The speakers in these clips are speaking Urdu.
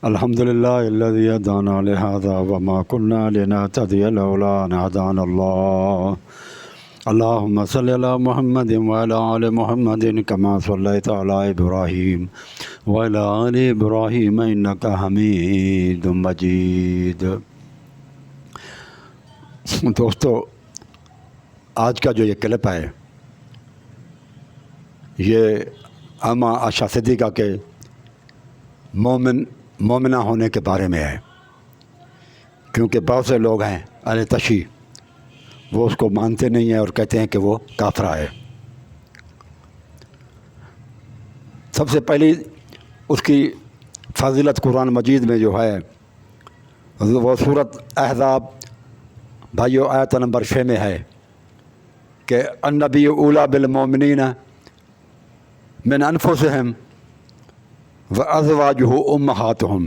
الحمد للہ الذی ہدانا لہذا وما كنا لنہتدی لولا ان ہدانا اللہ اللہم صلی علی محمد وعلی آل محمد کما صلیت علی ابراہیم وعلی آل ابراہیم انک حمید مجید۔ دوستو، آج کا جو یہ کلپ ہے یہ اماں عائشہ صدیقہ کے مومنہ ہونے کے بارے میں ہے، کیونکہ بہت سے لوگ ہیں اہل تشیع، وہ اس کو مانتے نہیں ہیں اور کہتے ہیں کہ وہ کافرہ ہے۔ سب سے پہلی اس کی فضیلت قرآن مجید میں جو ہے وہ سورۃ احزاب بھائیو آیت نمبر 6 میں ہے کہ النبی اولیٰ بالمؤمنین من انفسہم وازواجہ امہاتہم،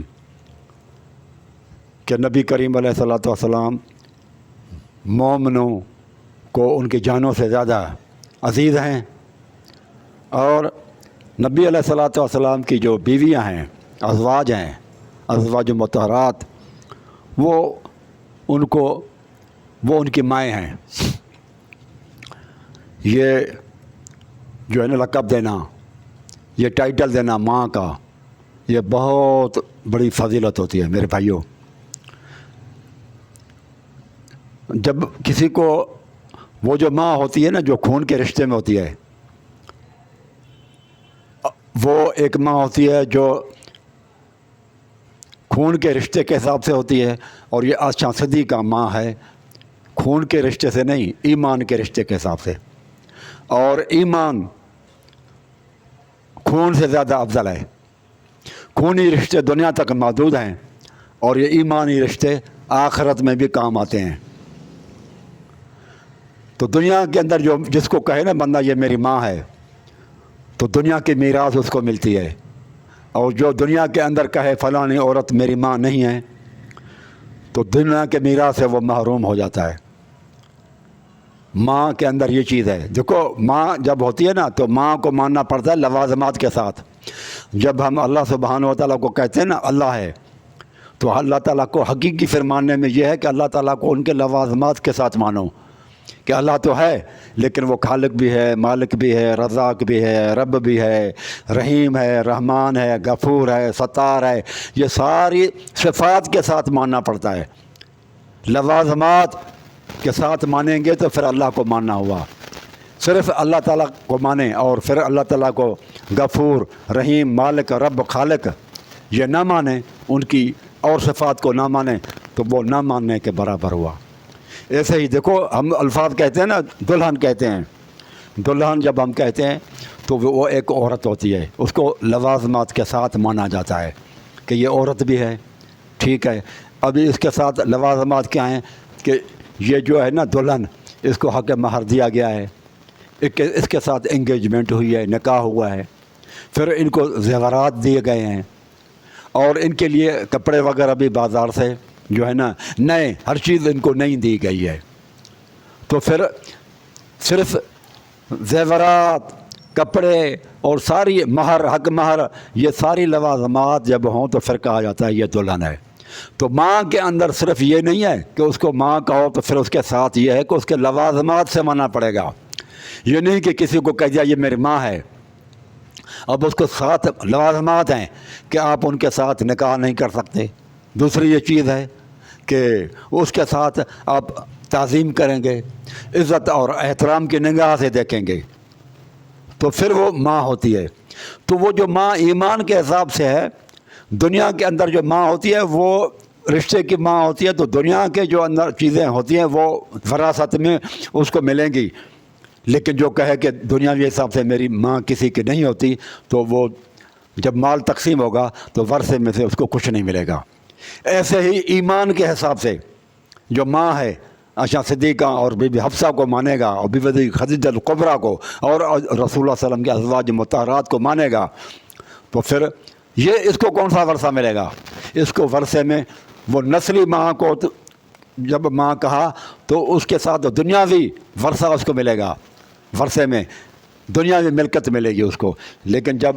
کہ نبی کریم علیہ الصلوۃ والسلام مومنوں کو ان کی جانوں سے زیادہ عزیز ہیں، اور نبی علیہ الصلوۃ والسلام کی جو بیویاں ہیں، ازواج ہیں، ازواج مطہرات، وہ ان کی مائیں ہیں۔ یہ جو ہے نا لقب دینا، یہ ٹائٹل دینا ماں کا، یہ بہت بڑی فضیلت ہوتی ہے میرے بھائیوں۔ جب کسی کو وہ جو ماں ہوتی ہے نا، جو خون کے رشتے میں ہوتی ہے، وہ ایک ماں ہوتی ہے جو خون کے رشتے کے حساب سے ہوتی ہے، اور یہ عائشہ صدیقہ ماں ہے خون کے رشتے سے نہیں، ایمان کے رشتے کے حساب سے، اور ایمان خون سے زیادہ افضل ہے۔ خونی رشتے دنیا تک محدود ہیں، اور یہ ایمانی رشتے آخرت میں بھی کام آتے ہیں۔ تو دنیا کے اندر جس کو کہے نا بندہ یہ میری ماں ہے، تو دنیا کی میراث اس کو ملتی ہے، اور جو دنیا کے اندر کہے فلانی عورت میری ماں نہیں ہے، تو دنیا کے میراث سے وہ محروم ہو جاتا ہے۔ ماں کے اندر یہ چیز ہے، دیکھو ماں جب ہوتی ہے نا تو ماں کو ماننا پڑتا ہے لوازمات کے ساتھ۔ جب ہم اللہ سبحانہ و تعالیٰ کو کہتے ہیں نا اللہ ہے، تو اللہ تعالیٰ کو حقیقی پھر ماننے میں یہ ہے کہ اللہ تعالیٰ کو ان کے لوازمات کے ساتھ مانو، کہ اللہ تو ہے لیکن وہ خالق بھی ہے، مالک بھی ہے، رزاق بھی ہے، رب بھی ہے، رحیم ہے، رحمان ہے، غفور ہے، ستار ہے، یہ ساری صفات کے ساتھ ماننا پڑتا ہے۔ لوازمات کے ساتھ مانیں گے تو پھر اللہ کو ماننا ہوا۔ صرف اللہ تعالیٰ کو مانیں اور پھر اللہ تعالیٰ کو غفور، رحیم، مالک، رب، خالق یہ نہ مانیں، ان کی اور صفات کو نہ مانیں، تو وہ نہ ماننے کے برابر ہوا۔ ایسے ہی دیکھو ہم الفاظ کہتے ہیں نا، دلہن کہتے ہیں، دلہن جب ہم کہتے ہیں تو وہ ایک عورت ہوتی ہے، اس کو لوازمات کے ساتھ مانا جاتا ہے کہ یہ عورت بھی ہے، ٹھیک ہے۔ ابھی اس کے ساتھ لوازمات کیا ہیں کہ یہ جو ہے نا دلہن، اس کو حق مہر دیا گیا ہے، اس کے ساتھ انگیجمنٹ ہوئی ہے، نکاح ہوا ہے، پھر ان کو زیورات دیے گئے ہیں، اور ان کے لیے کپڑے وغیرہ بھی بازار سے جو ہے نا نئے، ہر چیز ان کو نئی دی گئی ہے۔ تو پھر صرف زیورات، کپڑے اور ساری مہر، حق مہر، یہ ساری لوازمات جب ہوں تو پھر کہا جاتا ہے یہ دلہن ہے۔ تو ماں کے اندر صرف یہ نہیں ہے کہ اس کو ماں کہو، تو پھر اس کے ساتھ یہ ہے کہ اس کے لوازمات سے ماننا پڑے گا۔ یہ نہیں کہ کسی کو کہہ دیا یہ میری ماں ہے، اب اس کو ساتھ لوازمات ہیں کہ آپ ان کے ساتھ نکاح نہیں کر سکتے۔ دوسری یہ چیز ہے کہ اس کے ساتھ آپ تعظیم کریں گے، عزت اور احترام کی نگاہ سے دیکھیں گے، تو پھر وہ ماں ہوتی ہے۔ تو وہ جو ماں ایمان کے حساب سے ہے، دنیا کے اندر جو ماں ہوتی ہے وہ رشتے کی ماں ہوتی ہے، تو دنیا کے جو اندر چیزیں ہوتی ہیں وہ وراثت میں اس کو ملیں گی، لیکن جو کہے کہ دنیاوی حساب سے میری ماں کسی کی نہیں ہوتی، تو وہ جب مال تقسیم ہوگا تو ورثے میں سے اس کو کچھ نہیں ملے گا۔ ایسے ہی ایمان کے حساب سے جو ماں ہے عائشہ صدیقہ اور بی بی حفصہ کو مانے گا، اور بی بی خدیجہ الکبریٰ کو، اور رسول اللہ صلی اللہ علیہ وسلم کے ازواج مطہرات کو مانے گا، تو پھر یہ اس کو کون سا ورثہ ملے گا؟ اس کو ورثے میں وہ نسلی ماں کو جب ماں کہا تو اس کے ساتھ دنیاوی ورثہ اس کو ملے گا، ورثے میں دنیاوی ملکت ملے گی اس کو۔ لیکن جب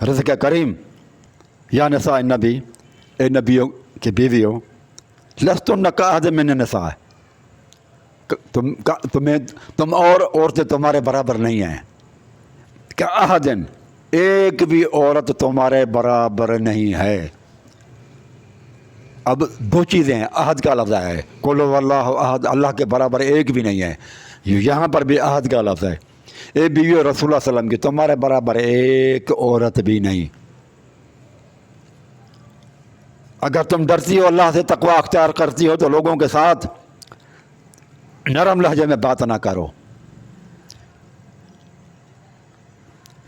رزق کریم یا نساء النبی، اے نبیوں کی بیویوں، لستن کاحد من النساء، تم اور عورتیں تمہارے برابر نہیں ہیں، کاحدن، ایک بھی عورت تمہارے برابر نہیں ہے۔ اب دو چیزیں ہیں، عہد کا لفظ ہے، قل هو اللہ احد، اللہ کے برابر ایک بھی نہیں ہے، یہاں پر بھی عہد کا لفظ ہے۔ اے بیوی رسول اللہ صلی اللہ علیہ وسلم کی، تمہارے برابر ایک عورت بھی نہیں۔ اگر تم ڈرتی ہو اللہ سے، تقوی اختیار کرتی ہو، تو لوگوں کے ساتھ نرم لہجے میں بات نہ کرو۔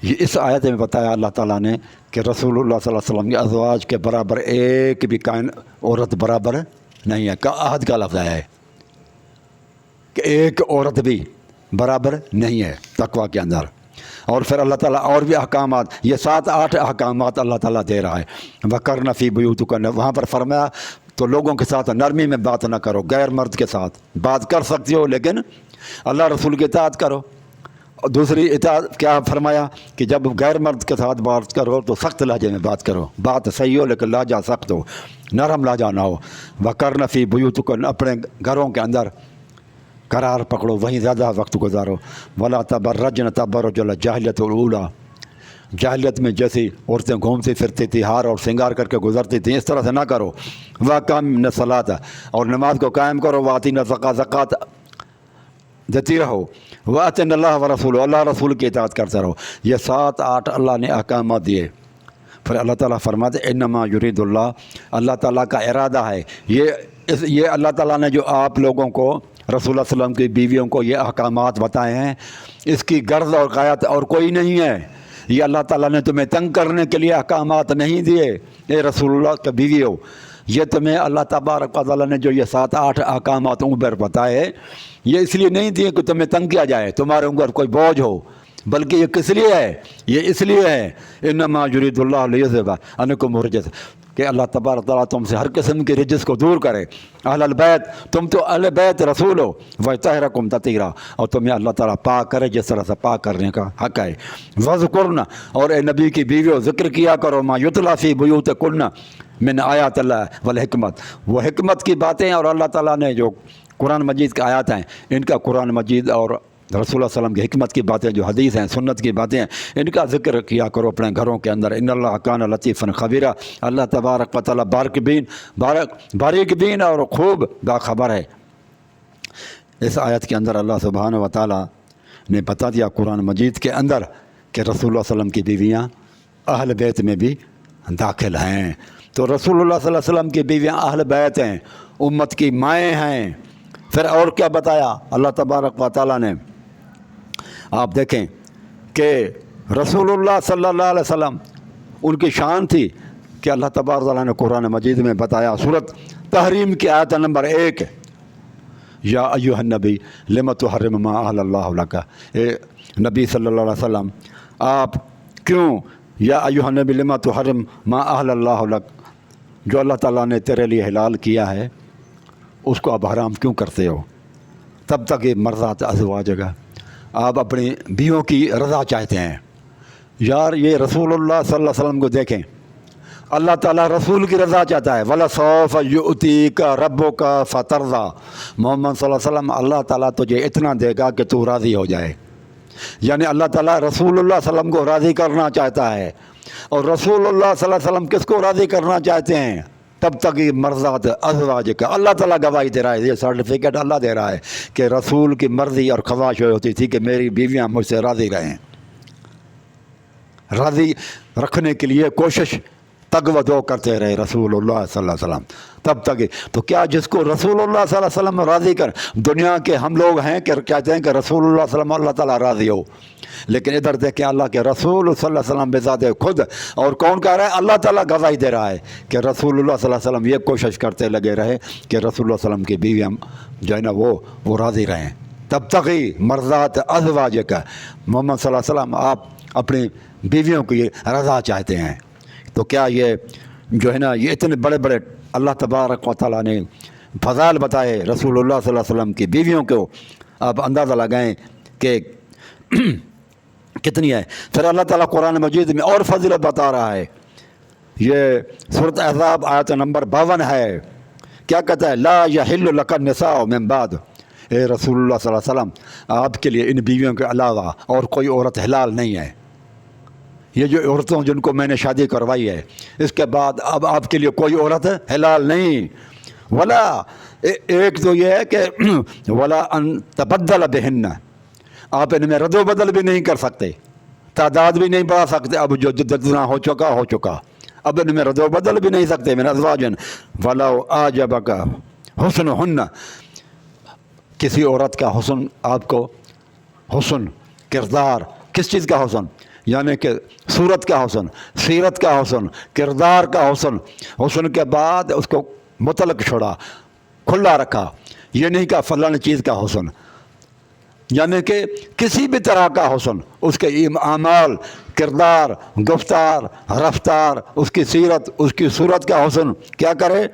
یہ اس آیت میں بتایا اللہ تعالیٰ نے کہ رسول اللہ صلی اللہ علیہ وسلم کے ازواج کے برابر ایک بھی کائن عورت برابر نہیں ہے، عہد کا لفظ ہے کہ ایک عورت بھی برابر نہیں ہے تقوی کے اندر۔ اور پھر اللہ تعالیٰ اور بھی احکامات، یہ 7-8 احکامات اللہ تعالیٰ دے رہا ہے۔ وَقَرْنَ فِي بُيُوتِكُنَّ، وہاں پر فرمایا تو لوگوں کے ساتھ نرمی میں بات نہ کرو، غیر مرد کے ساتھ بات کر سکتی ہو لیکن اللہ رسول کی اطاعت کرو۔ دوسری اطاعت کیا فرمایا کہ جب غیر مرد کے ساتھ بات کرو تو سخت لہجے میں بات کرو، بات صحیح ہو لیکن لہجہ سخت ہو، نرم لہجہ نہ ہو۔ وَقَرْنَ فِي بُيُوتِكُنَّ، اپنے گھروں کے اندر قرار پکڑو، وہیں زیادہ وقت گزارو۔ وَلَا تَبَرَّجْنَ تَبَرُّجَ الْجَاهِلِيَّةِ الْأُولَىٰ، جاہلیت میں جیسی عورتیں گھومتی پھرتی تھی، ہار اور سنگار کر کے گزرتی تھیں، اس طرح سے نہ کرو۔ وَأَقِمْنَ الصَّلَاةَ، اور نماز کو قائم کرو۔ وَآتِينَ الزَّكَاةَ، زکوٰۃ دیتی رہو۔ وَأَطِیعْنَ اللَّهَ وَرَسُولَهُ، اللہ رسول کی اطاعت کرتے رہو۔ یہ 7-8 اللہ نے احکامات دیے۔ پھر اللہ تعالیٰ فرماتے انما یرید اللہ، اللہ تعالیٰ کا ارادہ ہے، یہ اللہ تعالیٰ نے جو آپ لوگوں کو، رسول اللہ صلی اللہ علیہ وسلم کی بیویوں کو یہ احکامات بتائے ہیں، اس کی غرض اور غایت اور کوئی نہیں ہے۔ یہ اللہ تعالیٰ نے تمہیں تنگ کرنے کے لیے احکامات نہیں دیے اے رسول اللہ کے بیویوں، یہ تمہیں اللہ تبارک و تعالیٰ نے جو یہ 7-8 احکامات اوپر بتائے، یہ اس لیے نہیں دیے کہ تمہیں تنگ کیا جائے، تمہارے اوپر کوئی بوجھ ہو، بلکہ یہ کس لیے ہے؟ یہ اس لیے ہے انما یرید اللہ لیذھب عنکم الرجس، کہ اللہ تبارک تعالیٰ تم سے ہر قسم کے رجس کو دور کرے۔ اہل البیت، تم تو اہل بیت رسول ہو، وَيُطَہِّرَکُم تَطْہِیرًا، اور تمہیں اللہ تعالیٰ پاک کرے جس طرح سے پاک کرنے کا حق ہے۔ وَاذْکُرْنَ، اور اے نبی کی بیویوں ذکر کیا کرو، مَا یُتْلَىٰ فِی بُیُوتِکُنَّ من آیات اللہ والحکمت، وہ حکمت کی باتیں اور اللہ تعالیٰ نے جو قرآن مجید کی آیات ہیں، ان کا قرآن مجید اور رسول اللہ صلی اللہ علیہ وسلم کی حکمت کی باتیں جو حدیث ہیں، سنت کی باتیں ہیں، ان کا ذکر کیا کرو اپنے گھروں کے اندر۔ ان اللہ کان لطیفا خبیرا، اللہ تبارک و تعالیٰ باریک بین اور خوب باخبر ہے۔ اس آیت کے اندر اللہ سبحانہ و تعالیٰ نے بتا دیا قرآن مجید کے اندر کہ رسول اللہ صلی اللہ علیہ وسلم کی بیویاں اہل بیت میں بھی داخل ہیں۔ تو رسول اللہ صلی اللہ علیہ وسلم کی بیویاں اہل بیت ہیں، امت کی مائیں ہیں۔ پھر اور کیا بتایا اللہ تبارک و تعالیٰ نے؟ آپ دیکھیں کہ رسول اللہ صلی اللہ علیہ وسلم ان کی شان تھی کہ اللہ تبارک و تعالیٰ نے قرآن مجید میں بتایا، سورۃ تحریم کی آیت نمبر 1، یا ایھا النبی لم تحرم ما احل اللہ لک، اے نبی صلی اللہ علیہ وسلم آپ کیوں، یا ایھا النبی لم تحرم ما احل اللہ لک، جو اللہ تعالیٰ نے تیرے لیے حلال کیا ہے اس کو آپ حرام کیوں کرتے ہو؟ تب تک یہ مرضات ازواجک، آپ اپنی بیویوں کی رضا چاہتے ہیں۔ یار یہ رسول اللہ صلی اللہ علیہ وسلم کو دیکھیں، اللہ تعالیٰ رسول کی رضا چاہتا ہے۔ وَلَسَوْفَ يُؤْتِيكَ رَبُّكَ فَتَرْضَىٰ، محمد صلی اللہ علیہ وسلم اللہ تعالیٰ تجھے اتنا دے گا کہ تو راضی ہو جائے، یعنی اللہ تعالیٰ رسول اللہ صلی اللہ علیہ وسلم کو راضی کرنا چاہتا ہے۔ اور رسول اللہ صلی اللہ علیہ وسلم کس کو راضی کرنا چاہتے ہیں؟ تب تک یہ مرضات ازواج کا اللہ تعالیٰ گواہی دے رہا ہے، یہ سرٹیفکیٹ اللہ دے رہا ہے کہ رسول کی مرضی اور خواہش ہوتی تھی کہ میری بیویاں مجھ سے راضی رہیں، راضی رکھنے کے لیے کوشش تگ و دو کرتے رہے رسول اللہ صلی اللہ علیہ وسلم تب تک۔ تو کیا جس کو رسول اللہ صلی اللہ علیہ وسلم راضی کر، دنیا کے ہم لوگ ہیں کہ کہتے ہیں کہ رسول اللہ صلی اللہ علیہ وسلم اللہ تعالیٰ راضی ہو، لیکن ادھر دیکھیں اللہ کے رسول صلی اللہ علیہ وسلم بذات خود، اور کون کہہ رہا ہے؟ اللہ تعالیٰ گواہی دے رہا ہے کہ رسول اللہ صلی اللہ علیہ وسلم یہ کوشش کرتے لگے رہے کہ رسول اللہ صلی اللہ علیہ وسلم کی بیویاں جو ہے نا وہ راضی رہیں۔ تب تک ہی مرضات ازواج کا، محمد صلی اللہ علیہ وسلم آپ اپنی بیویوں کی رضا چاہتے ہیں۔ تو کیا یہ جو ہے نا یہ اتنے بڑے بڑے اللہ تبارک و تعالیٰ نے فضائل بتائے رسول اللہ صلی اللہ علیہ وسلم کی بیویوں کو، آپ اندازہ لگائیں کہ کتنی ہے. پھر اللہ تعالیٰ قرآن مجید میں اور فضیلت بتا رہا ہے. یہ سورۃ احزاب آیت نمبر 52 ہے. کیا کہتا ہے؟ لا یحل لک النساء من بعد. اے رسول اللہ صلی اللہ علیہ وسلم، آپ کے لیے ان بیویوں کے علاوہ اور کوئی عورت حلال نہیں ہے. یہ جو عورتوں جن کو میں نے شادی کروائی ہے، اس کے بعد اب آپ کے لیے کوئی عورت حلال نہیں. ولا، ایک تو یہ ہے کہ ولا ان تبدل بہن، آپ ان میں رد و بدل بھی نہیں کر سکتے، تعداد بھی نہیں بڑھا سکتے. اب جو جتنا ہو چکا، اب ان میں رد و بدل بھی نہیں سکتے. من ازواج ولو اعجبک حسنہن، کسی عورت کا حسن آپ کو، حسن کردار، کس چیز کا حسن؟ یعنی کہ صورت کا حسن، سیرت کا حسن، کردار کا حسن. حسن کے بعد اس کو مطلق چھوڑا، کھلا رکھا. یہ نہیں کہ فلاں چیز کا حسن، یعنی کہ کسی بھی طرح کا حسن، اس کے اعمال، کردار، گفتار، رفتار، اس کی سیرت، اس کی صورت کا حسن کیا کرے؟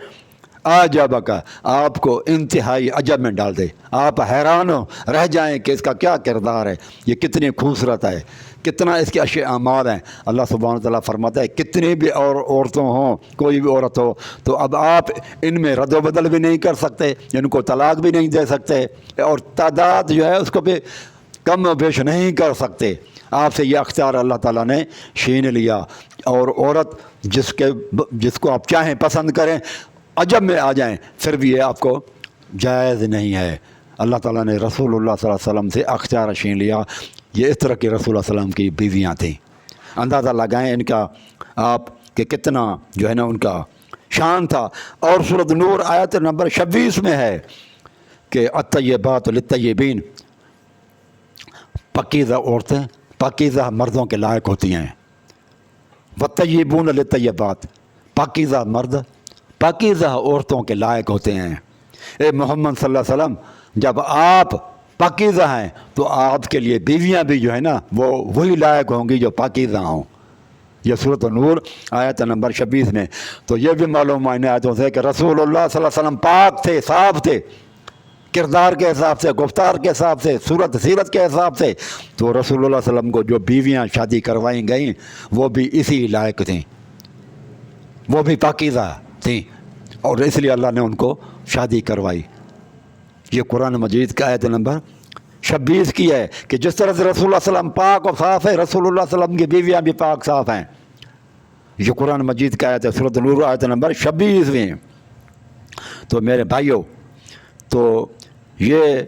اعجبک، آپ کو انتہائی عجب میں ڈال دے. آپ حیران رہ جائیں کہ اس کا کیا کردار ہے، یہ کتنی خوبصورت ہے، کتنا اس کے اچھے اعمال ہیں. اللہ سبحانہ وتعالیٰ فرماتا ہے کتنی بھی اور عورتوں ہوں، کوئی بھی عورت ہو، تو اب آپ ان میں رد و بدل بھی نہیں کر سکتے، ان کو طلاق بھی نہیں دے سکتے، اور تعداد جو ہے اس کو بھی کم و بیش نہیں کر سکتے. آپ سے یہ اختیار اللہ تعالیٰ نے چھین لیا. اور عورت جس کو آپ چاہیں پسند کریں، عجب میں آ جائیں، پھر بھی یہ آپ کو جائز نہیں ہے. اللہ تعالیٰ نے رسول اللہ صلی اللہ علیہ وسلم سے اختیار چھین لیا. یہ اس طرح کی رسول اللہ علیہ وسلم کی بیویاں تھیں. اندازہ لگائیں ان کا آپ کہ کتنا جو ہے نا ان کا شان تھا. اور سورۃ نور آیت نمبر 26 میں ہے کہ الطیبات للطیبین، پاکیزہ عورتیں پاکیزہ مردوں کے لائق ہوتی ہیں. والطیبون للطیبات، پاکیزہ مرد پاکیزہ عورتوں کے لائق ہوتے ہیں. اے محمد صلی اللہ علیہ وسلم، جب آپ پاکیزہ ہیں تو آپ کے لیے بیویاں بھی جو ہے نا وہ وہی لائق ہوں گی جو پاکیزہ ہوں. یہ سورۃ نور آیت نمبر 26 میں. تو یہ بھی معلوم ہے آیتوں سے کہ رسول اللہ صلی اللہ علیہ وسلم پاک تھے، صاف تھے، کردار کے حساب سے، گفتار کے حساب سے، صورت سیرت کے حساب سے. تو رسول اللہ صلی اللہ علیہ وسلم کو جو بیویاں شادی کروائی گئیں وہ بھی اسی لائق تھیں، وہ بھی پاکیزہ تھیں، اور اس لیے اللہ نے ان کو شادی کروائی. یہ قرآن مجید کا آیت نمبر 26 کی ہے کہ جس طرح سے رسول اللہ صلی اللہ علیہ وسلم پاک اور صاف ہے، رسول اللہ صلی اللہ علیہ وسلم کی بیویاں بھی پاک صاف ہیں. یہ قرآن مجید کا آیت ہے، سورۃ نور آیت نمبر 26 میں. تو میرے بھائیوں، تو یہ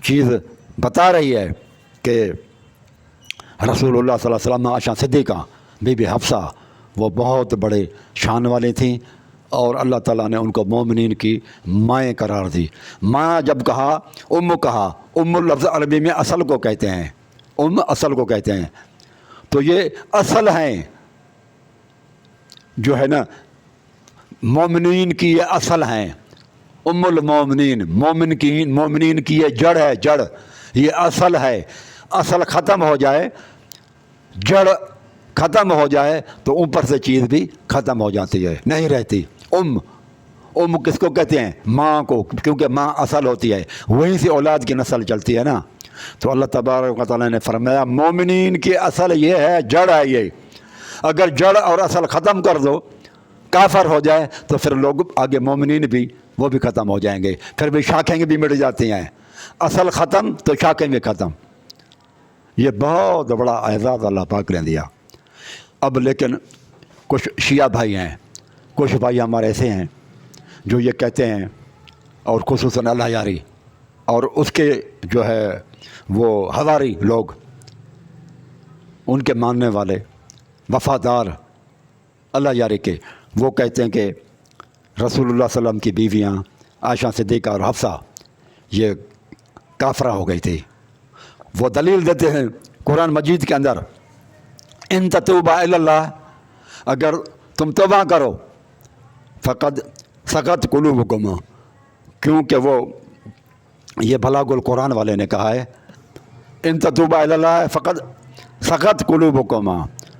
چیز بتا رہی ہے کہ رسول اللہ صلی اللہ علیہ وسلم عائشہ صدیقہ بی بی حفصہ وہ بہت بڑے شان والے تھیں، اور اللہ تعالیٰ نے ان کو مومنین کی مائیں قرار دی. ماں جب کہا، ام لفظ عربی میں اصل کو کہتے ہیں، اصل کو کہتے ہیں. تو یہ اصل ہیں جو ہے نا مومنین کی، یہ اصل ہیں. ام المومنین، مومنین کی یہ جڑ ہے، جڑ، یہ اصل ہے. اصل ختم ہو جائے، جڑ ختم ہو جائے تو اوپر سے چیز بھی ختم ہو جاتی ہے، نہیں رہتی. ام کس کو کہتے ہیں؟ ماں کو، کیونکہ ماں اصل ہوتی ہے، وہیں سے اولاد کی نسل چلتی ہے نا. تو اللہ تبارک و تعالیٰ نے فرمایا مومنین کی اصل یہ ہے، جڑ ہے یہ. اگر جڑ اور اصل ختم کر دو، کافر ہو جائے، تو پھر لوگ آگے مومنین بھی وہ بھی ختم ہو جائیں گے، پھر بھی شاخیں بھی مٹ جاتی ہیں. اصل ختم تو شاخیں بھی ختم. یہ بہت بڑا اعزاز اللہ پاک نے دیا. اب لیکن کچھ شیعہ بھائی ہیں، کچھ بھائی ہمارے ایسے ہیں جو یہ کہتے ہیں، اور خصوصاً اللہ یاری اور اس کے جو ہے وہ ہواری لوگ، ان کے ماننے والے وفادار اللہ یاری کے، وہ کہتے ہیں کہ رسول اللہ صلی اللہ علیہ وسلم کی بیویاں عائشہ صدیقہ اور حفصہ یہ کافرہ ہو گئی تھی. وہ دلیل دیتے ہیں قرآن مجید کے اندر، ان تتوبا الی اللہ، اگر تم توبہ کرو، فقد سقط قلوبکما، کیونکہ وہ یہ بلاغ القرآن والے نے کہا ہے ان تتوبا الی اللہ فقد سقط قلوبکما،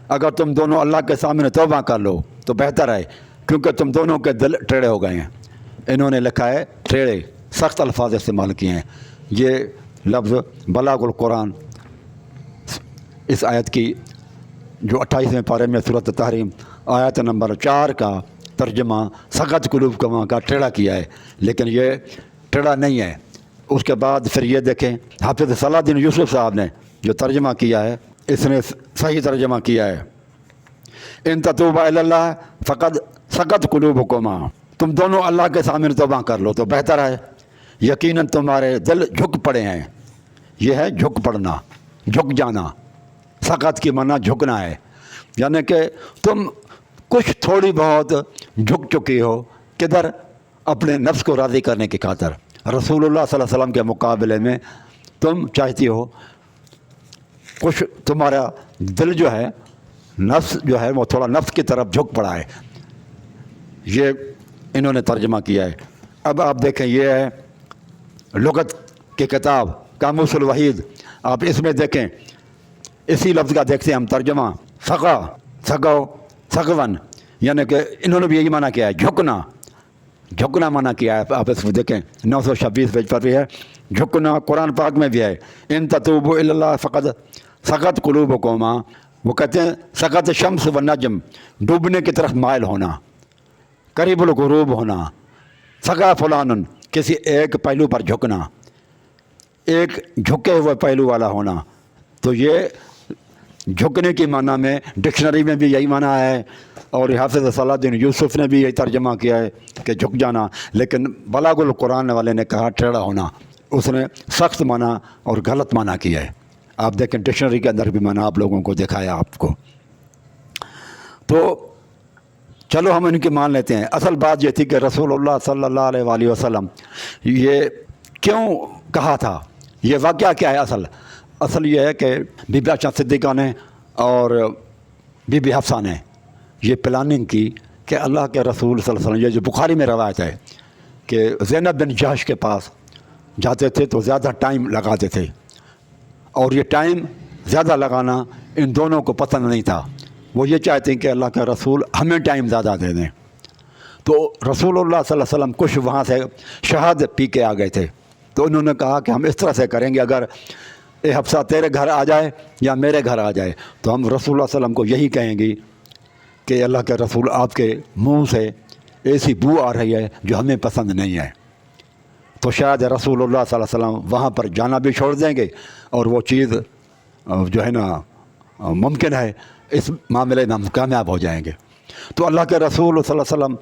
اگر تم دونوں اللہ کے سامنے توبہ کر لو تو بہتر ہے، کیونکہ تم دونوں کے دل ٹیڑھے ہو گئے ہیں. انہوں نے لکھا ہے ٹیڑھے، سخت الفاظ استعمال کیے ہیں. یہ لفظ بلاغ القرآن اس آیت کی جو 28ویں پارے میں سورۃ تحریم آیت نمبر 4 کا ترجمہ سقط قلوب کما کا ٹیڑھا کیا ہے، لیکن یہ ٹیڑھا نہیں ہے۔ اس کے بعد پھر یہ دیکھیں حافظ صلاح الدین یوسف صاحب نے جو ترجمہ کیا ہے، اس نے صحیح ترجمہ کیا ہے، ان تتوبا الی اللہ فقد سقط قلوبکما، تم دونوں اللہ کے سامنے توبہ کر لو تو بہتر ہے، یقیناً تمہارے دل جھک پڑے ہیں۔ یہ ہے جھک پڑنا، جھک جانا۔ سقط کی معنی جھکنا ہے، یعنی کہ تم کچھ تھوڑی بہت جھک چکی ہو، کدھر؟ اپنے نفس کو راضی کرنے کی خاطر۔ رسول اللہ صلی اللہ علیہ وسلم کے مقابلے میں تم چاہتی ہو کچھ، تمہارا دل جو ہے، نفس جو ہے وہ تھوڑا نفس کی طرف جھک پڑا ہے۔ یہ انہوں نے ترجمہ کیا ہے۔ اب آپ دیکھیں، یہ ہے لغت کی کتاب قاموس الوحید، آپ اس میں دیکھیں اسی لفظ کا دیکھتے ہیں ہم ترجمہ، سقا، سقو، سقون، یعنی کہ انہوں نے بھی یہی معنی کیا ہے، جھکنا، جھکنا معنی کیا ہے۔ آپ اس کو دیکھیں 926 پیج پر بھی ہے جھکنا، قرآن پاک میں بھی ہے، ان تتوبوا الی اللہ فقد سقط قلوبکما، وہ کہتے ہیں سقط شمس و نجم، ڈوبنے کی طرف مائل ہونا، قریب الغروب ہونا، سقا فلان، کسی ایک پہلو پر جھکنا، ایک جھکے ہوئے پہلو والا ہونا۔ تو یہ جھکنے کی معنی میں ڈکشنری میں بھی یہی معنی ہے، اور حافظ صلاح الدین یوسف نے بھی یہی ترجمہ کیا ہے کہ جھک جانا، لیکن بلاغ القرآن والے نے کہا ٹیڑھا ہونا، اس نے سخت معنی اور غلط معنی کیا ہے۔ آپ دیکھیں ڈکشنری کے اندر بھی معنی آپ لوگوں کو دکھایا آپ کو۔ تو چلو ہم ان کی مان لیتے ہیں۔ اصل بات یہ تھی کہ رسول اللہ صلی اللہ علیہ وآلہ وسلم یہ کیوں کہا تھا، یہ واقعہ کیا ہے؟ اصل یہ ہے کہ بی بی عائشہ صدیقہ نے اور بی بی حفصہ نے یہ پلاننگ کی کہ اللہ کے رسول صلی اللہ علیہ وسلم، یہ جو بخاری میں روایت ہے کہ زینب بن جہش کے پاس جاتے تھے تو زیادہ ٹائم لگاتے تھے، اور یہ ٹائم زیادہ لگانا ان دونوں کو پسند نہیں تھا۔ وہ یہ چاہتے ہیں کہ اللہ کا رسول ہمیں ٹائم زیادہ دے دیں۔ تو رسول اللہ صلی اللہ علیہ وسلم کچھ وہاں سے شہد پی کے آ گئے تھے، تو انہوں نے کہا کہ ہم اس طرح سے کریں گے، اگر اے حفصہ تیرے گھر آ جائے یا میرے گھر آ جائے تو ہم رسول اللہ صلی اللہ علیہ وسلم کو یہی کہیں گی کہ اللہ کے رسول آپ کے منہ سے ایسی بو آ رہی ہے جو ہمیں پسند نہیں ہے۔ تو شاید رسول اللہ صلی اللہ علیہ وسلم وہاں پر جانا بھی چھوڑ دیں گے، اور وہ چیز جو ہے نا ممکن ہے اس معاملے میں ہم کامیاب ہو جائیں گے۔ تو اللہ کے رسول صلی اللہ علیہ وسلم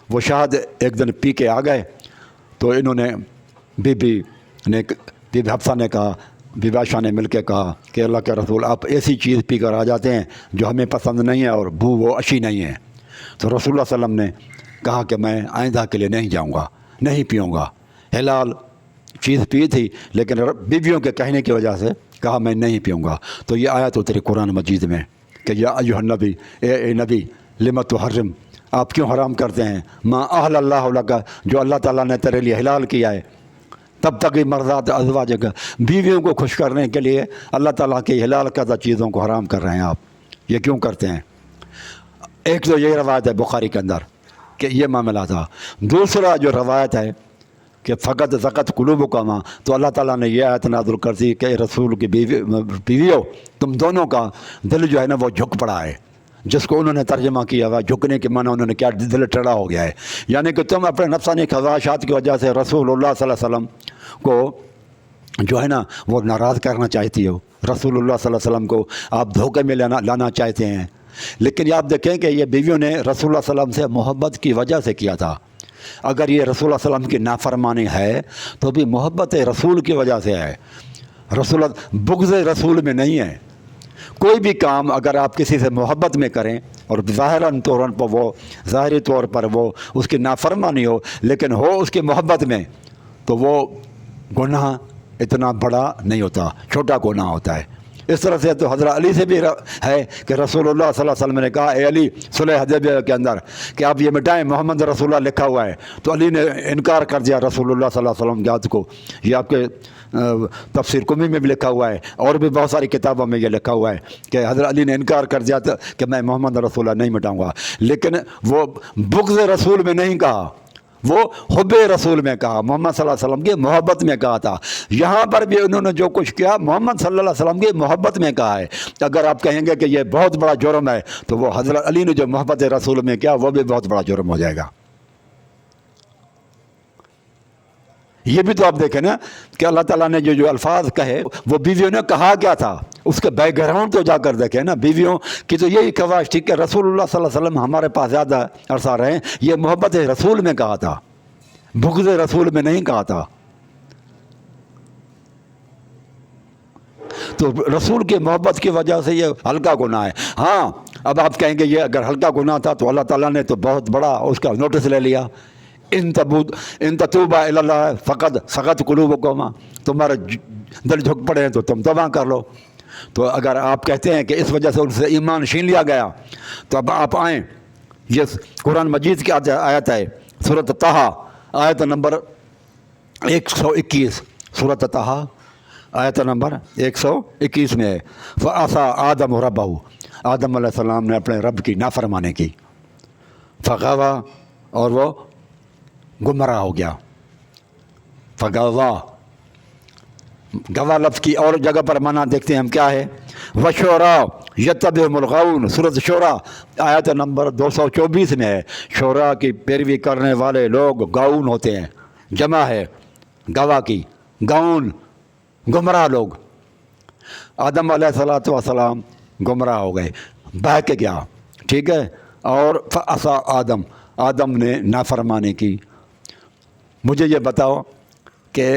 وہ شہد ایک دن پی کے آ گئے، تو انہوں نے بی بی حفصہ نے کہا، بی بی عائشہ نے مل کے کہا کہ اللہ کے رسول آپ ایسی چیز پی کر آ جاتے ہیں جو ہمیں پسند نہیں ہے اور بو وہ اچھی نہیں ہے۔ تو رسول اللہ صلی اللہ علیہ وسلم نے کہا کہ میں آئندہ کے لیے نہیں جاؤں گا، نہیں پیوں گا۔ حلال چیز پی تھی لیکن بیویوں کے کہنے کی وجہ سے کہا میں نہیں پیوں گا۔ تو یہ آیت اتری قرآن مجید میں کہ یا ایھا النبی، اے نبی لم تحرم، آپ کیوں حرام کرتے ہیں ما احل اللہ لک، جو اللہ تعالیٰ نے تیرے لیے حلال کیا ہے، تب تک مرضات ازواجک، بیویوں کو خوش کرنے کے لیے اللہ تعالیٰ کی حلال کردہ چیزوں کو حرام کر رہے ہیں آپ، یہ کیوں کرتے ہیں؟ ایک تو یہ روایت ہے بخاری کے اندر کہ یہ معاملہ تھا۔ دوسرا جو روایت ہے کہ فقط سقط قلوبکما، تو اللہ تعالیٰ نے یہ آیت نازل کر دی کہ رسول کی بیویوں تم دونوں کا دل جو ہے نا وہ جھک پڑا ہے، جس کو انہوں نے ترجمہ کیا ہوا جھکنے کے معنی انہوں نے کیا، دل ٹیڑھا ہو گیا ہے، یعنی کہ تم اپنے نفسانی خواہشات کی وجہ سے رسول اللہ صلی اللہ علیہ وسلم کو جو ہے نا وہ ناراض کرنا چاہتی ہو، رسول اللہ صلی اللہ علیہ وسلم کو آپ دھوکے میں لانا چاہتے ہیں۔ لیکن آپ دیکھیں کہ یہ بیویوں نے رسول اللہ صلی اللہ علیہ وسلم سے محبت کی وجہ سے کیا تھا۔ اگر یہ رسول اللہ صلی اللہ علیہ وسلم کی نافرمانی ہے تو بھی محبت رسول کی وجہ سے ہے، بغض رسول میں نہیں ہے۔ کوئی بھی کام اگر آپ کسی سے محبت میں کریں اور ظاہری طور پر وہ اس کی نافرمانی ہو لیکن ہو اس کی محبت میں، تو وہ گناہ اتنا بڑا نہیں ہوتا، چھوٹا گناہ ہوتا ہے۔ اس طرح سے تو حضرت علی سے بھی ہے کہ رسول اللہ صلی اللہ علیہ وسلم نے کہا اے علی صلح حدیبیہ کے اندر کہ آپ یہ مٹائیں، محمد رسول اللہ لکھا ہوا ہے، تو علی نے انکار کر دیا رسول اللہ صلی اللہ علیہ وسلم کی بات کو۔ یہ آپ کے تفسیر قمی میں بھی لکھا ہوا ہے، اور بھی بہت ساری کتابوں میں یہ لکھا ہوا ہے کہ حضرت علی نے انکار کر دیا تھا کہ میں محمد رسول اللہ نہیں مٹاؤں گا، لیکن وہ بغض رسول میں نہیں کہا، وہ حب رسول میں کہا، محمد صلی اللہ علیہ وسلم کی محبت میں کہا تھا۔ یہاں پر بھی انہوں نے جو کچھ کیا محمد صلی اللہ علیہ وسلم کی محبت میں کہا ہے۔ اگر آپ کہیں گے کہ یہ بہت بڑا جرم ہے تو وہ حضرت علی نے جو محبت رسول میں کیا وہ بھی بہت بڑا جرم ہو جائے گا۔ یہ بھی تو آپ دیکھیں نا کہ اللہ تعالیٰ نے جو الفاظ کہے وہ بیویوں نے کہا کیا تھا، اس کے بیک گراؤنڈ تو جا کر دیکھیں نا۔ بیویوں کی تو یہی خواہش تھی کہ رسول اللہ صلی اللہ علیہ وسلم ہمارے پاس زیادہ عرصہ رہیں، یہ محبت رسول میں کہا تھا، بغض رسول میں نہیں کہا تھا۔ تو رسول کی محبت کی وجہ سے یہ ہلکا گناہ ہے۔ ہاں اب آپ کہیں گے یہ اگر ہلکا گناہ تھا تو اللہ تعالیٰ نے تو بہت بڑا اس کا نوٹس لے لیا، ان تتوبا الی اللہ فقد سغت قلوبکما، تمہارے دل جھک پڑے ہیں تو تم توبہ کر لو۔ تو اگر آپ کہتے ہیں کہ اس وجہ سے ان سے ایمان چھین لیا گیا تو اب آپ آئیں، یہ قرآن مجید کی آیت ہے سورۃ طٰہٰ آیت نمبر 121، سورۃ طٰہٰ آیت نمبر 121 میں ہے فعصیٰ آدم ربہ، آدم علیہ السلام نے اپنے رب کی نافرمانی کی، فغویٰ اور وہ گمراہ ہو گیا۔ فغویٰ گواہ لفظ کی اور جگہ پر معنی دیکھتے ہیں ہم کیا ہے، وشعراء یتبعہم الغاوون، سورۃ شعراء آیت نمبر 224 میں ہے، شعراء کی پیروی کرنے والے لوگ گاؤن ہوتے ہیں، جمع ہے گواہ کی، گاؤن گمراہ لوگ۔ آدم علیہ السلام گمراہ ہو گئے، بہک گیا، ٹھیک ہے، اور فعصیٰ آدم نے نافرمانی کی۔ مجھے یہ بتاؤ کہ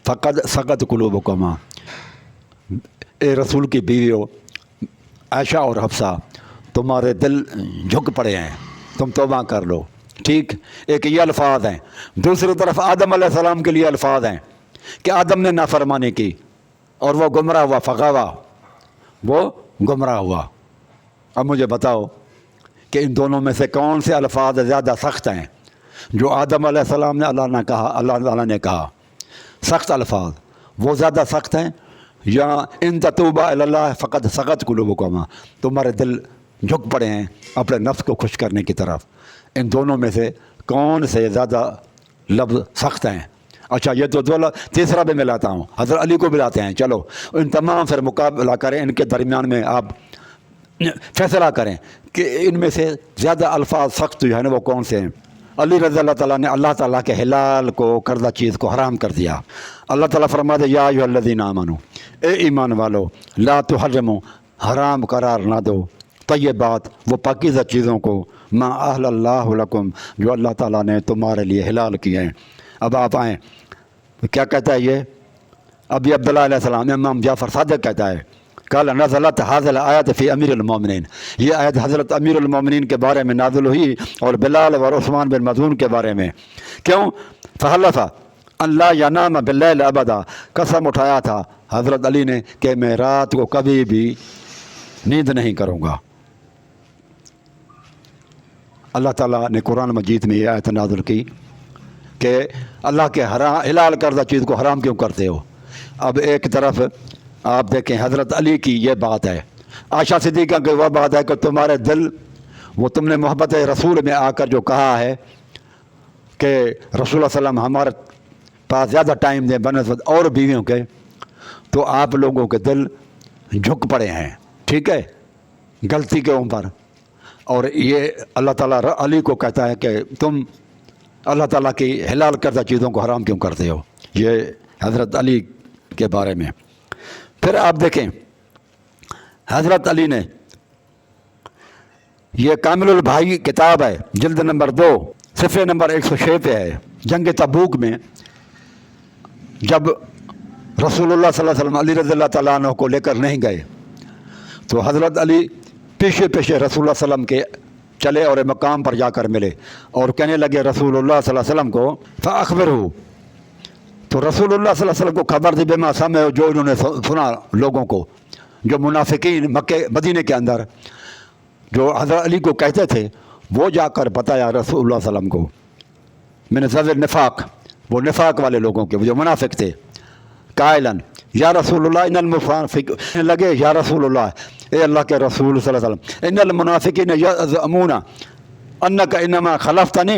فقد سغت قلوبکما، اے رسول کی بیویوں عائشہ اور حفصہ، تمہارے دل جھک پڑے ہیں، تم توبہ کر لو، ٹھیک۔ ایک یہ الفاظ ہیں، دوسری طرف آدم علیہ السلام کے لیے الفاظ ہیں کہ آدم نے نافرمانی کی اور وہ گمراہ ہوا، فغویٰ، وہ گمراہ ہوا۔ اب مجھے بتاؤ کہ ان دونوں میں سے کون سے الفاظ زیادہ سخت ہیں؟ جو آدم علیہ السلام نے اللہ تعالیٰ نے کہا سخت الفاظ، وہ زیادہ سخت ہیں، یا ان تتوبا الی اللہ فقد سغت قلوبکما، تمہارے دل جھک پڑے ہیں اپنے نفس کو خوش کرنے کی طرف؟ ان دونوں میں سے کون سے زیادہ لفظ سخت ہیں؟ اچھا یہ تو تیسرا بھی میں لاتا ہوں، حضرت علی کو بھی لاتے ہیں، چلو ان تمام پھر مقابلہ کریں، ان کے درمیان میں آپ فیصلہ کریں کہ ان میں سے زیادہ الفاظ سخت جو ہے نا وہ کون سے ہیں۔ علی رضی اللہ تعالیٰ نے اللہ تعالیٰ کے حلال کو کردہ چیز کو حرام کر دیا۔ اللہ تعالیٰ فرماتے یا ایھا الذین آمنوا، اے ایمان والو، لا تحرموا، حرام قرار نہ دو، طیبات، وہ پاکیزہ چیزوں کو، ما احل اللہ لکم، جو اللہ تعالیٰ نے تمہارے لیے حلال کیے ہیں۔ اب آپ آئیں، کیا کہتا ہے یہ؟ اب یہ عبداللہ علیہ السلام، امام جعفر صادق کہتا ہے قال نزلت هذه الآیت فی امیر المومنین، یہ آیت حضرت امیر المومنین کے بارے میں نازل ہوئی اور بلال اور عثمان بن مظعون کے بارے میں۔ کیوں؟ فحلف ان لا ینام باللیل ابدا، قسم اٹھایا تھا حضرت علی نے کہ میں رات کو کبھی بھی نیند نہیں کروں گا۔ اللہ تعالیٰ نے قرآن مجید میں یہ آیت نازل کی کہ اللہ کے حلال کردہ چیز کو حرام کیوں کرتے ہو؟ اب ایک طرف آپ دیکھیں حضرت علی کی یہ بات ہے، عائشہ صدیقہ کی وہ بات ہے کہ تمہارے دل، وہ تم نے محبت رسول میں آ کر جو کہا ہے کہ رسول اللہ صلی اللہ علیہ وسلم ہمارے پاس زیادہ ٹائم دیں بنسبت اور بیویوں کے، تو آپ لوگوں کے دل جھک پڑے ہیں، ٹھیک ہے، غلطی کے اوپر۔ اور یہ اللہ تعالیٰ علی کو کہتا ہے کہ تم اللہ تعالیٰ کی حلال کردہ چیزوں کو حرام کیوں کرتے ہو، یہ حضرت علی کے بارے میں۔ پھر آپ دیکھیں حضرت علی نے، یہ کامل البھائی کتاب ہے، جلد نمبر 2 صفحے نمبر 106 پہ ہے، جنگ تبوک میں جب رسول اللہ صلی اللہ علیہ وسلم علی رضی اللہ تعالیٰ عنہ کو لے کر نہیں گئے تو حضرت علی پیچھے پیچھے رسول اللہ صلی اللہ علیہ وسلم کے چلے اور مقام پر جا کر ملے اور کہنے لگے رسول اللہ صلی اللہ علیہ وسلم کو فاخبرہ، تو رسول اللہ صلی اللہ علیہ وسلم کو خبر دی بما سمعوا، جو انہوں نے سنا لوگوں کو، جو منافقین مکہ مدینے کے اندر جو حضرت علی کو کہتے تھے وہ جا کر بتایا رسول اللہ صلی اللہ علیہ وسلم کو، من ذوی النفاق، وہ نفاق والے لوگوں کے جو منافق تھے، قائلاً یا رسول اللہ ان المنافق، لگے یا رسول اللہ، اے اللہ کے رسول صلی اللہ علیہ وسلم، ان المنافقین یزعمون انک انما خلفتنی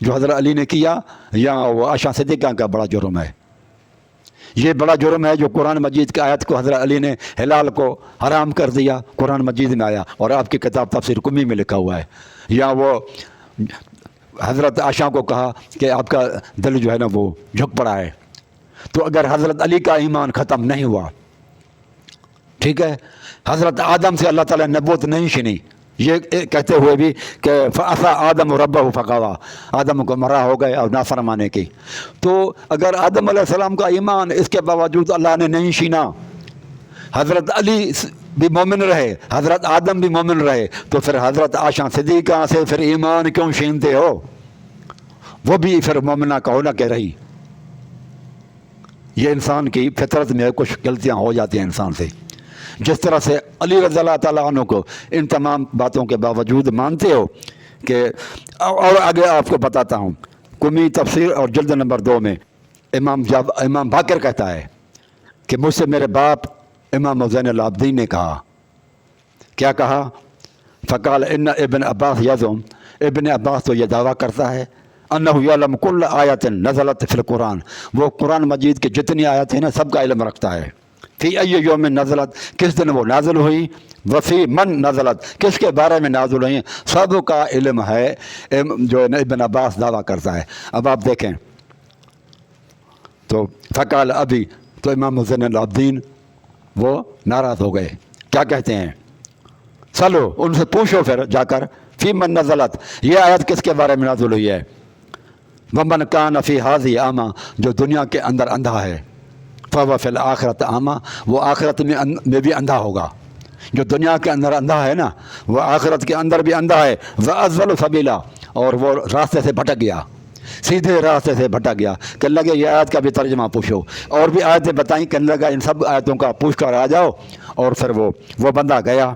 جو حضرت علی نے کیا یا وہ عائشہ صدیقہ کا بڑا جرم ہے. یہ بڑا جرم ہے جو قرآن مجید کی آیت کو حضرت علی نے حلال کو حرام کر دیا. قرآن مجید میں آیا اور آپ کی کتاب تفسیر قمی میں لکھا ہوا ہے. یا وہ حضرت عائشہ کو کہا کہ آپ کا دل جو ہے نا وہ جھک پڑا ہے. تو اگر حضرت علی کا ایمان ختم نہیں ہوا، ٹھیک ہے، حضرت آدم سے اللہ تعالیٰ نے نبوت نہیں چھینی، یہ کہتے ہوئے بھی کہ فعصیٰ آدم ربہ فغویٰ، آدم کو مرا ہو گئے اور نافرمانے کی. تو اگر آدم علیہ السلام کا ایمان اس کے باوجود اللہ نے نہیں چھینا، حضرت علی بھی مومن رہے، حضرت آدم بھی مومن رہے، تو پھر حضرت عائشہ صدیقہ سے پھر ایمان کیوں چھینتے ہو؟ وہ بھی پھر مومنہ کا ہونا کہ رہی. یہ انسان کی فطرت میں کچھ غلطیاں ہو جاتی ہیں انسان سے. جس طرح سے علی رضی اللہ تعالیٰ عنہ کو ان تمام باتوں کے باوجود مانتے ہو کہ، اور آگے آپ کو بتاتا ہوں، قمی تفسیر اور جلد نمبر 2 میں امام باقر کہتا ہے کہ مجھ سے میرے باپ امام زین العابدین نے کہا، کیا کہا؟ فقال ان ابن عباس یزعم، ابن عباس تو یہ دعویٰ کرتا ہے انہ یعلم کل آیت نزلت فی القرآن، وہ قرآن مجید کی جتنی آیت ہیں نا سب کا علم رکھتا ہے. فی ای یوم نزلت، کس دن وہ نازل ہوئی، وفی من نزلت، کس کے بارے میں نازل ہوئی، سب کا علم ہے. جو ابن عباس دعویٰ کرتا ہے. اب آپ دیکھیں تو فقال ابھی، تو امام زین العابدین وہ ناراض ہو گئے. کیا کہتے ہیں؟ چلو ان سے پوچھو پھر جا کر، فی من نزلت، یہ آیت کس کے بارے میں نازل ہوئی ہے؟ ومن کان فی ہذہ اعمی، جو دنیا کے اندر اندھا ہے، فہو فی الآخرۃ اعمی، وہ آخرت میں بھی اندھا ہوگا. جو دنیا کے اندر اندھا ہے نا وہ آخرت کے اندر بھی اندھا ہے. وأضل سبیلا، اور وہ راستے سے بھٹک گیا، سیدھے راستے سے بھٹک گیا. کہ لگے یہ آیت کا بھی ترجمہ پوچھو، اور بھی آیتیں بتائیں، کہ لگا ان سب آیتوں کا پوچھ کر آ جاؤ. اور پھر وہ بندہ گیا،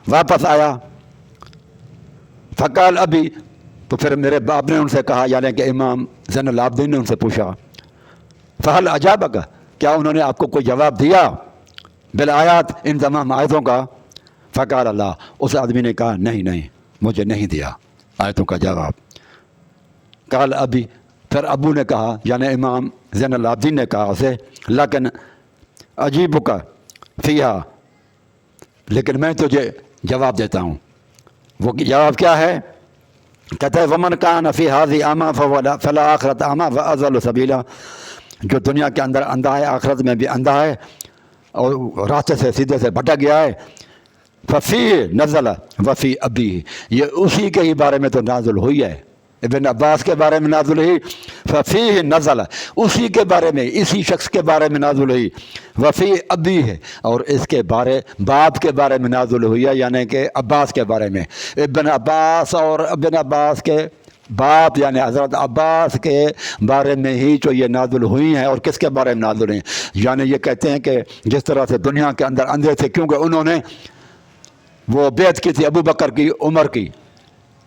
واپس آیا. فقال ابھی، تو پھر میرے باپ نے ان سے کہا، یعنی کہ امام زین العابدین نے ان سے پوچھا، فہل اجابک، کیا انہوں نے آپ کو کوئی جواب دیا بالآیات، ان تمام آیتوں کا؟ فقال اللہ، اس آدمی نے کہا نہیں مجھے نہیں دیا آیتوں کا جواب. قال ابھی، پھر ابو نے کہا، یعنی امام زین العابدین نے کہا اسے، لیکن اجیبک فیہا، لیکن میں تجھے جواب دیتا ہوں. وہ جواب کیا ہے؟ کہتا ہے ومن کان فی ہذہ اعمی فہو فی الآخرۃ اعمی واضل سبیلا، جو دنیا کے اندر اندھا ہے آخرت میں بھی اندھا ہے اور راستے سے سیدھے سے بھٹک گیا ہے. ففی نزل وفی ابی، یہ اسی کے ہی بارے میں تو نازل ہوئی ہے، ابن عباس کے بارے میں نازل ہوئی. ففی نزل، اسی کے بارے میں، اسی شخص کے بارے میں نازل ہوئی. وفی ابی ہے، اور اس کے باپ کے بارے میں نازل ہوئی ہے، یعنی کہ عباس کے بارے میں. ابن عباس اور ابن عباس کے باپ یعنی حضرت عباس کے بارے میں ہی جو یہ نازل ہوئی ہیں. اور کس کے بارے میں نازل ہوئی ہیں؟ یعنی یہ کہتے ہیں کہ جس طرح سے دنیا کے اندر اندھے تھے، کیونکہ انہوں نے وہ بیعت کی تھی ابو بکر کی، عمر کی،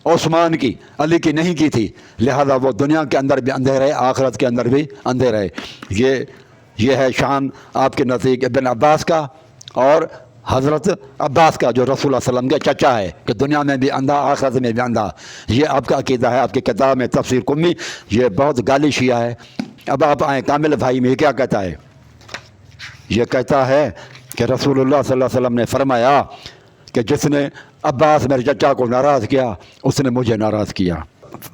عثمان کی، علی کی نہیں کی تھی، لہذا وہ دنیا کے اندر بھی اندھے رہے، آخرت کے اندر بھی اندھے رہے. یہ ہے شان آپ کے نزدیک ابن عباس کا اور حضرت عباس کا، جو رسول اللہ علیہ وسلم کے چچا ہے، کہ دنیا میں بھی اندھا آخرت میں بھی اندھا. یہ آپ کا عقیدہ ہے، آپ کی کتاب میں تفسیر قمی. یہ بہت گالی شیعہ ہے. اب آپ آئیں کامل بھائی میں، یہ کیا کہتا ہے؟ یہ کہتا ہے کہ رسول اللہ صلی اللہ علیہ وسلم نے فرمایا کہ جس نے عباس میرے چچا کو ناراض کیا اس نے مجھے ناراض کیا.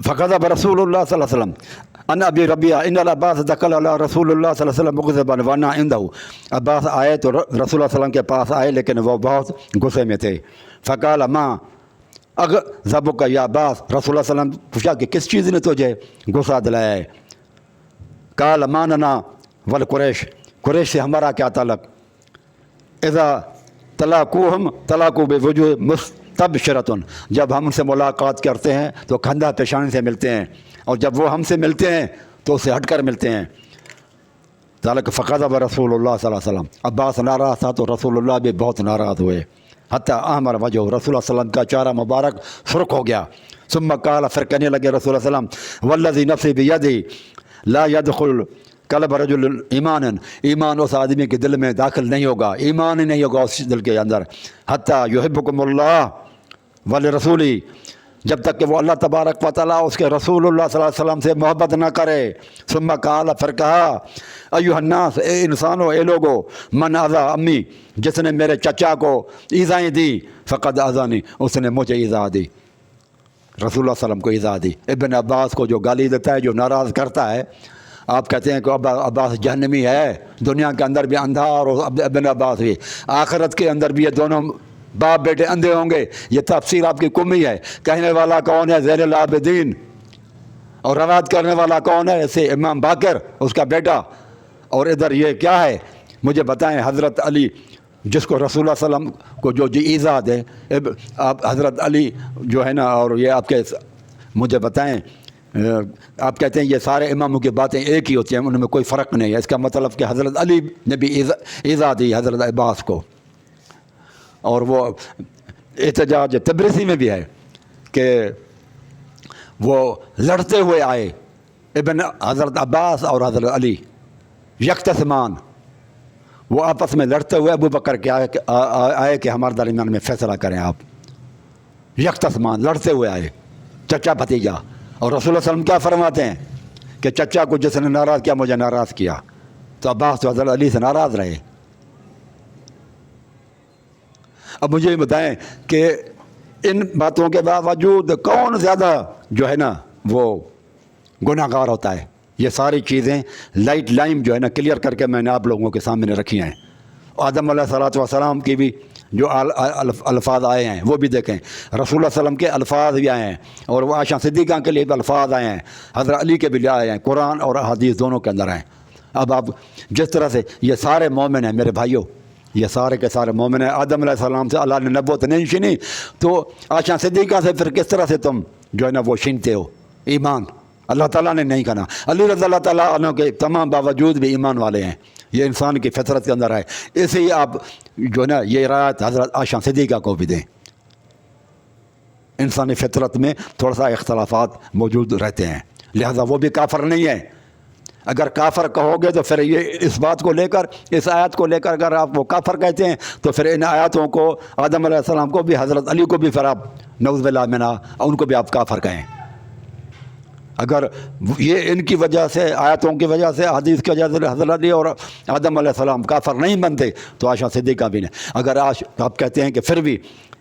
فغضب رسول اللہ صلی اللہ علیہ وسلم ان ابی ربیعہ ان العباس دخل علی رسول اللہ صلی اللہ علیہ وسلم مغضبا وانا عنده. عباس آئے تو رسول اللہ صلی اللہ علیہ وسلم کے پاس آئے لیکن وہ بہت غصے میں تھے. فقال ما اغضبک یا عباس، رسول اللہ صلی اللہ علیہ وسلم پوچھا کہ کس چیز نے تجھے غصہ دلایا ہے؟ قال ما لنا والقریش، قریش سے ہمارا کیا تعلق؟ اذا طلاقوہم طلاقوا بوجوہ مستبشرۃ، جب ہم ان سے ملاقات کرتے ہیں تو کھندا پیشانی سے ملتے ہیں، اور جب وہ ہم سے ملتے ہیں تو اس سے ہٹ کر ملتے ہیں. ذالک فغضب رسول اللہ صلی اللہ علیہ وسلم، عباس ناراض تھا تو رسول اللہ بھی بہت ناراض ہوئے. حتی احمر وجہ، رسول اللہ صلی اللہ علیہ وسلم کا چہرہ مبارک سرخ ہو گیا. ثم قال، پھر کہنے لگے رسول اللہ صلی اللہ علیہ وسلم، والذی نفسی بیدی لا يدخل قلب رجل ایمان، ایمان اس آدمی کے دل میں داخل نہیں ہوگا، ایمان ہی نہیں ہوگا اس دل کے اندر، حتی یحبکم اللہ ولرسولی، جب تک کہ وہ اللہ تبارک و تعالیٰ اس کے رسول اللہ صلی اللہ علیہ وسلم سے محبت نہ کرے۔ ثم قال، پھر کہا، ایھا الناس، اے انسانو، اے لوگو، من اذا امی، جس نے میرے چچا کو ایذائیں دی، فقد اذانی، اس نے مجھے ایذا دی، رسول اللہ صلی اللہ علیہ وسلم کو ایذا دی۔ ابن عباس کو جو گالی دیتا ہے، جو ناراض کرتا ہے، آپ کہتے ہیں کہ عباس جہنمی ہے، دنیا کے اندر بھی اندھا اور ابن عباس بھی، آخرت کے اندر بھی یہ دونوں باپ بیٹے اندھے ہوں گے۔ یہ تفسیر آپ کی کمی ہے۔ کہنے والا کون ہے؟ زین العابدین، اور روایت کرنے والا کون ہے؟ ایسے امام باقر، اس کا بیٹا۔ اور ادھر یہ کیا ہے؟ مجھے بتائیں، حضرت علی، جس کو رسول اللہ صلی اللہ علیہ وسلم کو جو ایذا دے، آپ حضرت علی جو ہے نا، اور یہ آپ کے، مجھے بتائیں، آپ کہتے ہیں یہ سارے اماموں کی باتیں ایک ہی ہوتی ہیں، ان میں کوئی فرق نہیں ہے۔ اس کا مطلب کہ حضرت علی نے بھی ایذا دی حضرت عباس کو۔ اور وہ احتجاج تبریزی میں بھی ہے کہ وہ لڑتے ہوئے آئے، ابن حضرت عباس اور حضرت علی یکتسمان، وہ آپس میں لڑتے ہوئے ابو بکر کے آئے کہ ہمارے درمیان میں فیصلہ کریں آپ۔ یکتسمان، لڑتے ہوئے آئے، چچا بھتیجا۔ اور رسول اللہ صلی اللہ علیہ وسلم کیا فرماتے ہیں کہ چچا کو جس نے ناراض کیا، مجھے ناراض کیا۔ تو عباس تو حضرت علی سے ناراض رہے۔ اب مجھے یہ بتائیں کہ ان باتوں کے باوجود کون زیادہ جو ہے نا وہ گناہ گار ہوتا ہے؟ یہ ساری چیزیں لائٹ لائم جو ہے نا کلیئر کر کے میں نے آپ لوگوں کے سامنے رکھی ہیں۔ آدم علیہ السلام کی بھی جو الفاظ آئے ہیں وہ بھی دیکھیں، رسول اللہ صلی اللہ علیہ وسلم کے الفاظ بھی آئے ہیں، اور وہ عائشہ صدیقہ کے لیے بھی الفاظ آئے ہیں، حضرت علی کے بھی آئے ہیں، قرآن اور حدیث دونوں کے اندر ہیں۔ اب آپ جس طرح سے یہ سارے مومن ہیں میرے بھائیوں، یہ سارے کے سارے مومن ہیں۔ آدم علیہ السلام سے اللہ نے نبوت نہیں چھینی، تو عائشہ صدیقہ سے پھر کس طرح سے تم جو ہے نا وہ چھینتے ہو ایمان؟ اللہ تعالیٰ نے نہیں کہا۔ علی رضی اللہ تعالیٰ عنہ کے تمام باوجود بھی ایمان والے ہیں، یہ انسان کی فطرت کے اندر ہے۔ اسے ہی آپ جو ہے نا یہ رعایت حضرت عائشہ صدیقہ کو بھی دیں۔ انسانی فطرت میں تھوڑا سا اختلافات موجود رہتے ہیں، لہذا وہ بھی کافر نہیں ہے۔ اگر کافر کہو گے تو پھر یہ اس بات کو لے کر، اس آیت کو لے کر اگر آپ وہ کافر کہتے ہیں تو پھر ان آیاتوں کو، آدم علیہ السلام کو بھی، حضرت علی کو بھی پھر آپ نعوذ باللہ منہ ان کو بھی آپ کافر کہیں۔ اگر یہ ان کی وجہ سے، آیاتوں کی وجہ سے، حدیث کی وجہ سے حضرت علی اور آدم علیہ السلام کافر نہیں بنتے تو عائشہ صدیقہ بھی نہیں۔ اگر آپ کہتے ہیں کہ پھر بھی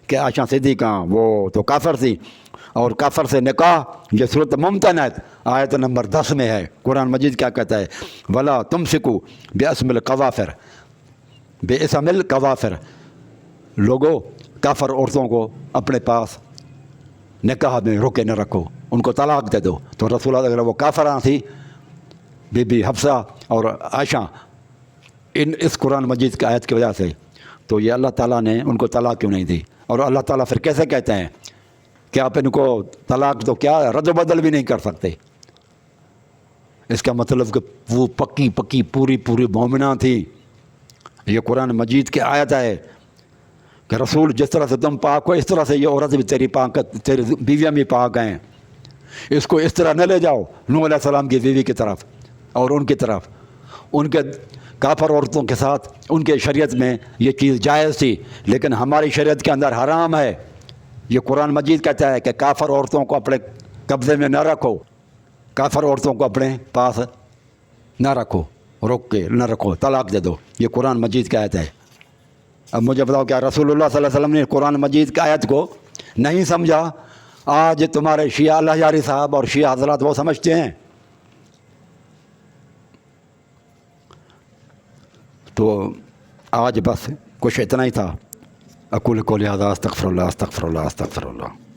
کہ عائشہ صدیقہ وہ تو کافر تھی، اور کافر سے نکاح، یہ صورت ممتنعت آیت نمبر 10 میں ہے۔ قرآن مجید کیا کہتا ہے؟ ولا تمسکوا باسم القوافر، باسم القوافر، لوگو کافر عورتوں کو اپنے پاس نکاح میں روکے نہ رکھو، ان کو طلاق دے دو۔ تو رسول اللہ اگر وہ کافراں تھی، بی بی حفصہ اور عائشہ، اس قرآن مجید کی آیت کی وجہ سے، تو یہ اللہ تعالیٰ نے ان کو طلاق کیوں نہیں دی؟ اور اللہ تعالیٰ پھر کیسے کہتے ہیں کہ آپ ان کو طلاق تو کیا رد و بدل بھی نہیں کر سکتے؟ اس کا مطلب کہ وہ پکی پوری مومنہ تھی۔ یہ قرآن مجید کی آیت ہے کہ رسول جس طرح سے تم پاک ہو، اس طرح سے یہ عورت بھی تیری پاک، تیری بیویاں بھی پاک ہیں۔ اس کو اس طرح نہ لے جاؤ نوح علیہ السلام کی بیوی کی طرف اور ان کی طرف، ان کے کافر عورتوں کے ساتھ ان کے شریعت میں یہ چیز جائز تھی، لیکن ہماری شریعت کے اندر حرام ہے۔ یہ قرآن مجید کہتا ہے کہ کافر عورتوں کو اپنے قبضے میں نہ رکھو، کافر عورتوں کو اپنے پاس نہ رکھو، روک کے نہ رکھو، طلاق دے دو۔ یہ قرآن مجید کی آیت ہے۔ اب مجھے بتاؤ، کیا رسول اللہ صلی اللہ علیہ وسلم نے قرآن مجید کی آیت کو نہیں سمجھا؟ آج تمہارے شیعہ اللہ یاری صاحب اور شیعہ حضرات وہ سمجھتے ہیں۔ تو آج بس کچھ اتنا ہی تھا۔ اقول قولی ھذا استغفر اللہ استغفر اللہ استغفر اللہ۔